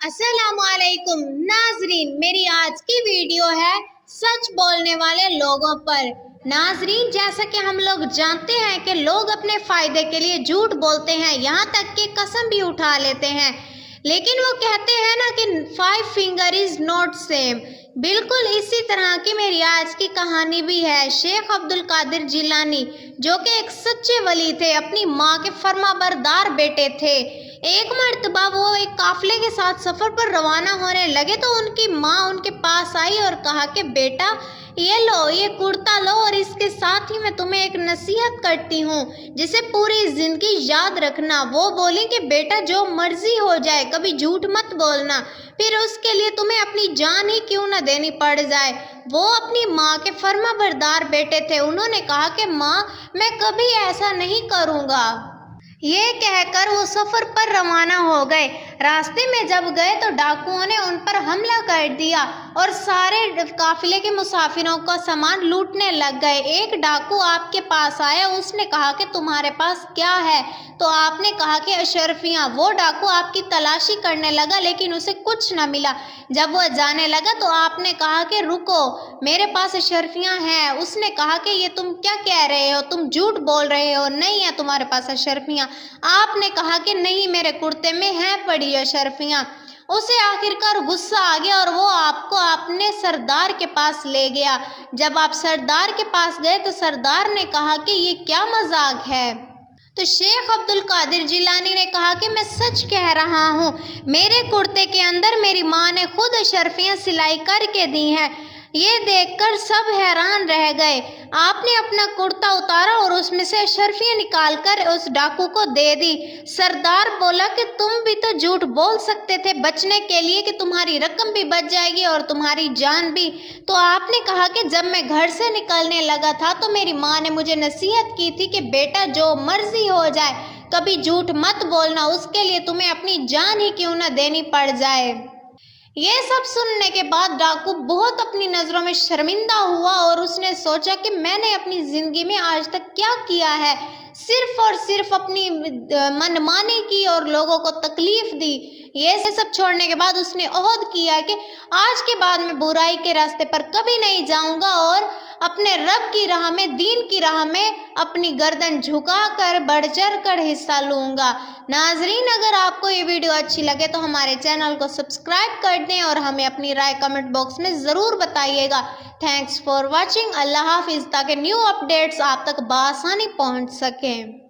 अस्सलाम वालेकुम नाजरीन, मेरी आज की वीडियो है सच बोलने वाले लोगों पर। नाजरीन, जैसा कि हम लोग जानते हैं कि लोग अपने फ़ायदे के लिए झूठ बोलते हैं, यहाँ तक कि कसम भी उठा लेते हैं। लेकिन वो कहते हैं ना कि 5 फिंगर इज़ नॉट सेम। बिल्कुल इसी तरह की मेरी आज की कहानी भी है। शेख अब्दुल कादिर जिलानी, जो कि एक सच्चे वली थे, अपनी माँ के फर्माबरदार बेटे थे। एक मर्तबा वो एक काफिले के साथ सफ़र पर रवाना होने लगे तो उनकी माँ उनके पास आई और कहा कि बेटा, ये लो, ये कुर्ता लो, और इसके साथ ही मैं तुम्हें एक नसीहत करती हूँ जिसे पूरी ज़िंदगी याद रखना। वो बोली कि बेटा, जो मर्जी हो जाए, कभी झूठ मत बोलना, फिर उसके लिए तुम्हें अपनी जान ही क्यों न देनी पड़ जाए। वो अपनी माँ के फर्माबरदार बेटे थे। उन्होंने कहा कि माँ, मैं कभी ऐसा नहीं करूँगा। ये कहकर वो सफ़र पर रवाना हो गए। रास्ते में जब गए तो डाकुओं ने उन पर हमला कर दिया और सारे काफिले के मुसाफिरों का सामान लूटने लग गए। एक डाकू आपके पास आया, उसने कहा कि तुम्हारे पास क्या है? तो आपने कहा कि अशरफियाँ। वो डाकू आपकी तलाशी करने लगा लेकिन उसे कुछ न मिला। जब वह जाने लगा तो आपने कहा कि रुको, मेरे पास अशरफियाँ हैं। उसने कहा कि ये तुम क्या कह रहे हो? तुम झूठ बोल रहे हो, नहीं है तुम्हारे पास अशरफियाँ। आपने कहा कि नहीं, मेरे कुर्ते में हैं पड़ी अशरफियाँ। उसे आखिरकार गुस्सा आ गया और वो आपको अपने सरदार के पास ले गया। जब आप सरदार के पास गए तो सरदार ने कहा कि ये क्या मजाक है? तो शेख अब्दुल कादिर जिलानी ने कहा कि मैं सच कह रहा हूँ, मेरे कुर्ते के अंदर मेरी माँ ने खुद अशरफियाँ सिलाई करके दी हैं। ये देखकर सब हैरान रह गए। आपने अपना कुर्ता उतारा और उसमें से अशरफियाँ निकालकर उस डाकू को दे दी। सरदार बोला कि तुम भी तो झूठ बोल सकते थे बचने के लिए कि तुम्हारी रकम भी बच जाएगी और तुम्हारी जान भी। तो आपने कहा कि जब मैं घर से निकलने लगा था तो मेरी माँ ने मुझे नसीहत की थी कि बेटा, जो मर्जी हो जाए, कभी झूठ मत बोलना, उसके लिए तुम्हें अपनी जान ही क्यों न देनी पड़ जाए। ये सब सुनने के बाद डाकू बहुत अपनी नज़रों में शर्मिंदा हुआ और उसने सोचा कि मैंने अपनी ज़िंदगी में आज तक क्या किया है? सिर्फ और सिर्फ अपनी मनमानी की और लोगों को तकलीफ दी। ये सब छोड़ने के बाद उसने ओहद किया कि आज के बाद मैं बुराई के रास्ते पर कभी नहीं जाऊंगा और अपने रब की राह में, दीन की राह में अपनी गर्दन झुकाकर बढ़ चढ़ कर हिस्सा लूंगा। नाजरीन, अगर आपको ये वीडियो अच्छी लगे तो हमारे चैनल को सब्सक्राइब कर दें और हमें अपनी राय कमेंट बॉक्स में ज़रूर बताइएगा। Thanks for watching. अल्लाह हाफिज़, ताकि न्यू अपडेट्स आप तक बआसानी पहुंच सकें।